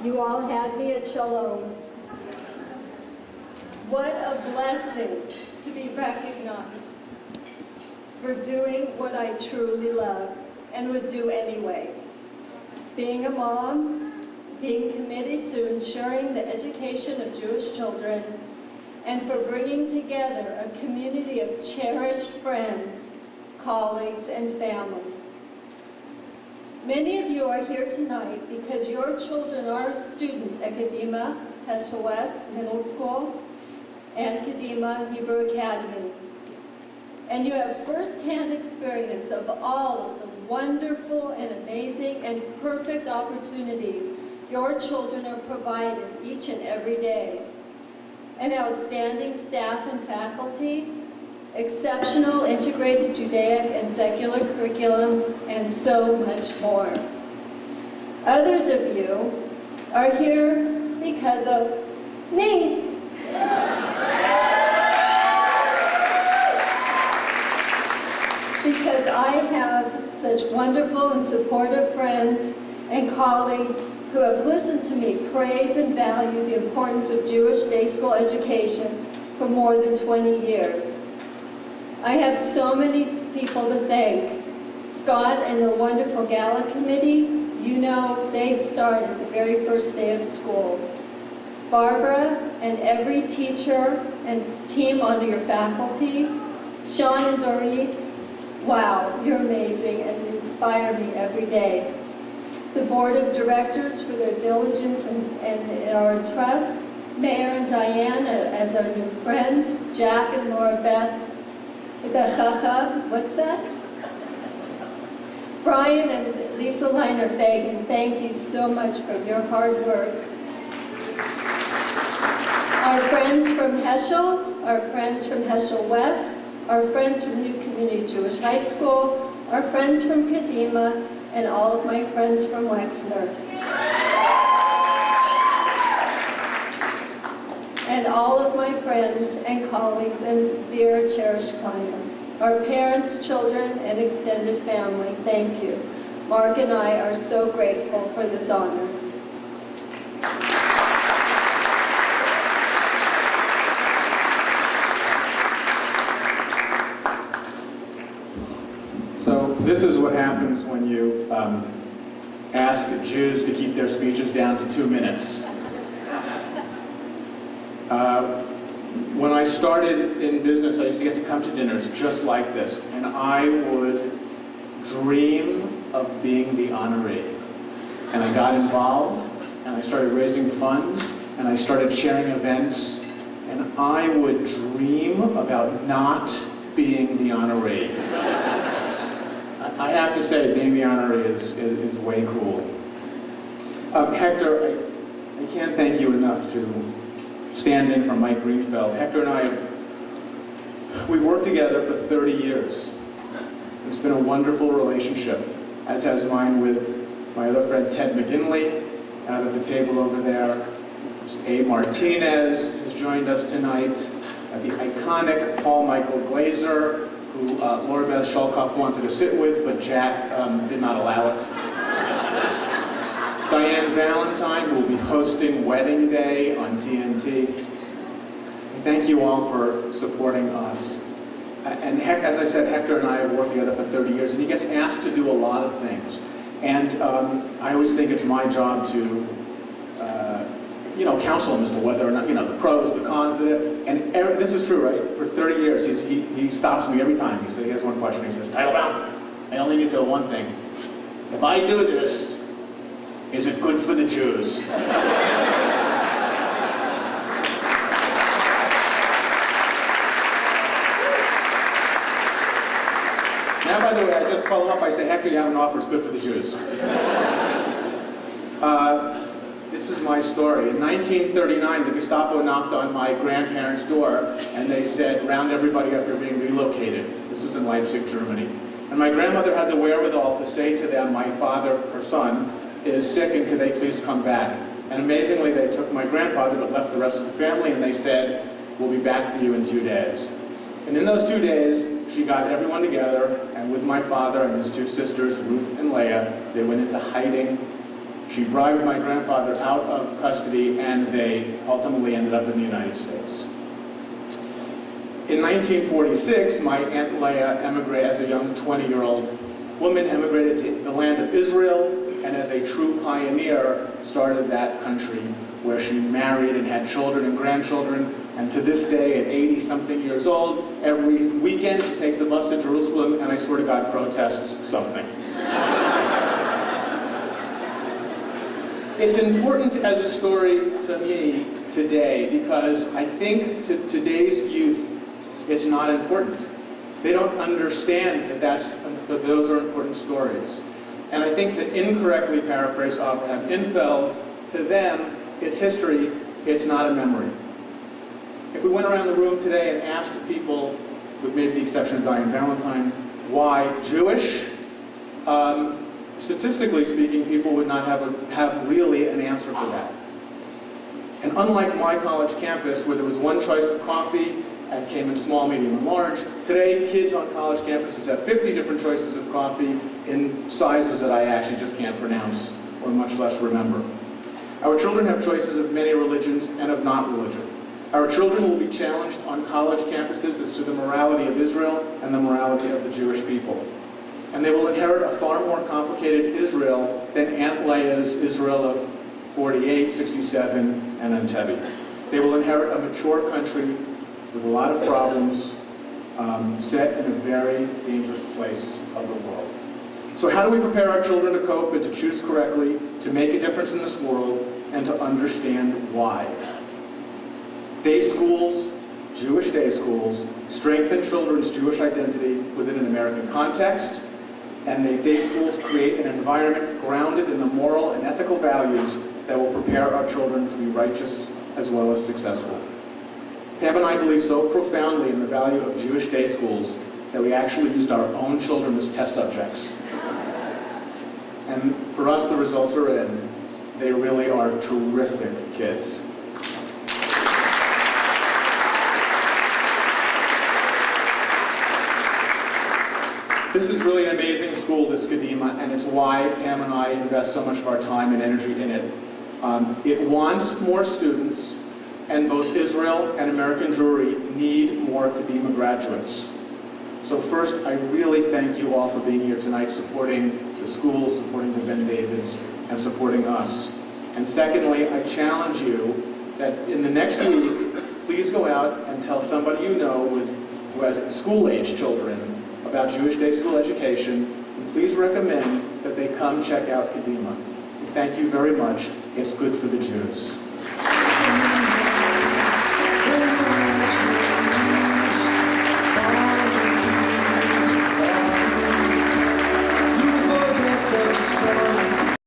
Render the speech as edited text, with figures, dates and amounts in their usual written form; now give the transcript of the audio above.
You all had me at Shalom. What a blessing to be recognized for doing what I truly love and would do anyway. Being a mom, being committed to ensuring the education of Jewish children, and for bringing together a community of cherished friends, colleagues, and family. Many of you are here tonight because your children are students at Kadima Heschel West Middle School and Kadima Hebrew Academy. And you have firsthand experience of all of the wonderful and amazing and perfect opportunities your children are provided each and every day. An outstanding staff and faculty, exceptional integrated Judaic and secular curriculum, and so much more. Others of you are here because of me. Because I have such wonderful and supportive friends and colleagues who have listened to me praise and value the importance of Jewish day school education for more than 20 years. I have so many people to thank. Scott and the wonderful Gala Committee, you know, they started the very first day of school. Barbara and every teacher and team under your faculty, Sean and Dorit, wow, you're amazing and you inspire me every day. The board of directors for their diligence and our trust, Mayor and Diane as our new friends, Jack and Laura Beth, what's that? Brian and Lisa Leiner-Fagan, thank you so much for your hard work. Our friends from Heschel, our friends from Heschel West, our friends from New Community Jewish High School, our friends from Kadima, and all of my friends from Wexner. And all of my friends and colleagues and dear cherished clients. Our parents, children, and extended family, thank you. Mark and I are so grateful for this honor. So this is what happens when you ask Jews to keep their speeches down to 2 minutes. When I started in business, I used to get to come to dinners just like this, and I would dream of being the honoree. And I got involved, and I started raising funds, and I started chairing events, and I would dream about not being the honoree. I have to say, being the honoree is way cool. Hector, I can't thank you enough to stand in for Mike Greenfeld. Hector and I, we've worked together for 30 years. It's been a wonderful relationship, as has mine with my other friend Ted McGinley, out at the table over there. A. Martinez has joined us tonight. The iconic Paul Michael Glazer, who Laura Beth Shalkoff wanted to sit with, but Jack did not allow it. Diane Valentine, who will be hosting Wedding Day on TNT. Thank you all for supporting us. And as I said, Hector and I have worked together for 30 years, and he gets asked to do a lot of things. And I always think it's my job to, counsel him as to whether or not, the pros, the cons of it. And this is true, right? For 30 years, he stops me every time. He says, he has one question. He says, Teitelbaum, I only need to know one thing. If I do this, is it good for the Jews? Now, by the way, I just call him up. I say, Hector, you have an offer. It's good for the Jews. This is my story. In 1939, the Gestapo knocked on my grandparents' door, and they said, round everybody up, you're being relocated. This was in Leipzig, Germany. And my grandmother had the wherewithal to say to them, my father, her son, is sick, and could they please come back? And amazingly, they took my grandfather, but left the rest of the family, and they said, we'll be back for you in 2 days. And in those 2 days, she got everyone together, and with my father and his 2 sisters, Ruth and Leah, they went into hiding, She bribed my grandfather out of custody, and they ultimately ended up in the United States. In 1946, my Aunt Leah emigrated as a young 20-year-old woman, emigrated to the land of Israel, and as a true pioneer, started that country where she married and had children and grandchildren. And to this day, at 80-something years old, every weekend she takes a bus to Jerusalem, and I swear to God, protests something. It's important as a story to me today because I think to today's youth, it's not important. They don't understand that those are important stories. And I think to incorrectly paraphrase Abraham Infeld, to them, it's history, it's not a memory. If we went around the room today and asked people, with maybe the exception of Diane Valentine, why Jewish, statistically speaking, people would not have really an answer for that. And unlike my college campus, where there was one choice of coffee, and came in small, medium, and large, today kids on college campuses have 50 different choices of coffee in sizes that I actually just can't pronounce, or much less remember. Our children have choices of many religions and of not religion. Our children will be challenged on college campuses as to the morality of Israel and the morality of the Jewish people. And they will inherit a far more complicated Israel than Aunt Leah's Israel of 48, 67, and Entebbe. They will inherit a mature country with a lot of problems, set in a very dangerous place of the world. So how do we prepare our children to cope and to choose correctly, to make a difference in this world, and to understand why? Day schools, Jewish day schools, strengthen children's Jewish identity within an American context, and the day schools create an environment grounded in the moral and ethical values that will prepare our children to be righteous as well as successful. Pam and I believe so profoundly in the value of Jewish day schools that we actually used our own children as test subjects. And for us, the results are in. They really are terrific kids. This is really an amazing school, this Kadima, and it's why Pam and I invest so much of our time and energy in it. It wants more students, and both Israel and American Jewry need more Kadima graduates. So first, I really thank you all for being here tonight, supporting the school, supporting the Ben Davids, and supporting us. And secondly, I challenge you that in the next week, please go out and tell somebody you know who has school-age children about Jewish day school education, and please recommend that they come check out Kadima. Thank you very much. It's good for the Jews.